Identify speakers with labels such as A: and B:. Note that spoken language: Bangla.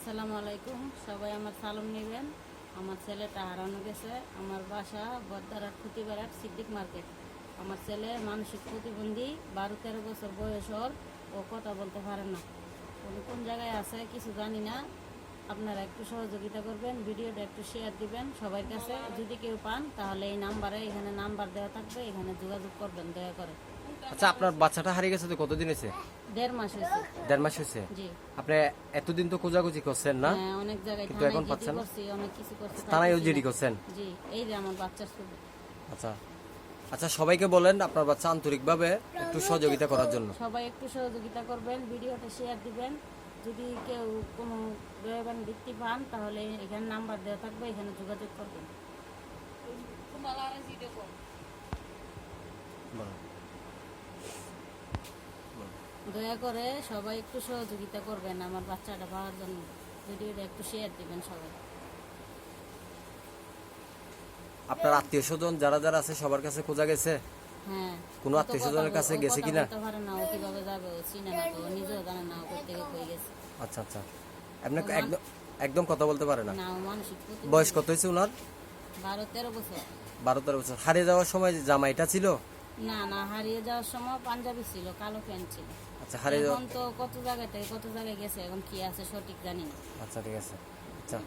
A: আসসালামু আলাইকুম। সবাই আমার সালাম নেবেন। আমার ছেলেটা হারানো গেছে। আমার বাসা বদ্দারার খুতিবাড়ার সিদ্দিক মার্কেট। আমার ছেলে মানসিক প্রতিবন্ধী, 12-13 বছর বয়স ওর। ও কথা বলতে পারে না। উনি কোন জায়গায় আছে কিছু জানি না। আপনারা একটু সহযোগিতা করবেন, ভিডিওটা একটু শেয়ার দিবেন সবার কাছে। যদি কেউ পান তাহলে এই নাম্বারে, এখানে নাম্বার দেওয়া থাকবে, এখানে যোগাযোগ করবেন দয়া করে।
B: আচ্ছা, আপনার বাচ্চাটা হারিয়ে গেছে তো কতদিন হয়েছে?
A: 1.5 মাস হয়েছে।
B: 1.5 মাস হয়েছে।
A: জি।
B: আপনি এতদিন তো খোঁজাখুঁজি করছেন না?
A: হ্যাঁ, অনেক জায়গায়
B: কিন্তু
A: থানায়
B: এখন
A: জিডি
B: পাচ্ছেন না?
A: করছি, অনেক কিছু করছি,
B: থানায়ও
A: পাইতেছি
B: জিডি
A: না।
B: করছেন?
A: জি, এই যে আমার বাচ্চার ছবি।
B: আচ্ছা আচ্ছা, সবাইকে বলেন আপনার বাচ্চা আন্তরিকভাবে একটু সহযোগিতা করার জন্য।
A: সবাই একটু সহযোগিতা করবেন, ভিডিওটা শেয়ার দিবেন। যদি কেউ কোনো দয়াবান ব্যক্তি পান তাহলে এখানে নাম্বার দেওয়া থাকবে, এখানে যোগাযোগ করবেন।
B: বলেন।
A: দয়া করে সবাই একটু সহযোগিতা করবেন আমার বাচ্চাটা পাওয়ার জন্য। ভিডিওটা একটু শেয়ার দিবেন সবাই।
B: আপনার আত্মীয় স্বজন যারা যারা আছে সবার কাছে খোঁজা গেছে?
A: হ্যাঁ।
B: কোনো
A: ও তো
B: আত্মীয়স্বজনের কাছে
A: ও
B: গেছে
A: কথা
B: কিনা?
A: বলতে পারে না, ও কিভাবে যাবে? ও চিনে না তো, ও নিজেও জানে না ও কোথা থেকে কই গেছে।
B: আচ্ছা আচ্ছা, আপনি একদম একদম কথা বলতে পারে না?
A: না, ও মানসিক প্রতিবন্ধী।
B: বয়স কত হয়েছে ওনার?
A: 12-13 বছর।
B: 12-13 বছর। হারিয়ে যাওয়ার সময় যে জামাইটা ছিল?
A: না না, হারিয়ে যাওয়ার সময় পাঞ্জাবি ছিল, কালো প্যান্ট ছিল।
B: আচ্ছা, হারিয়ে যাওয়া।
A: এখন তো কত জায়গায় থেকে কত জায়গায় গেছে, এখন কি আছে সঠিক জানি না।
B: আচ্ছা ঠিক আছে। আচ্ছা।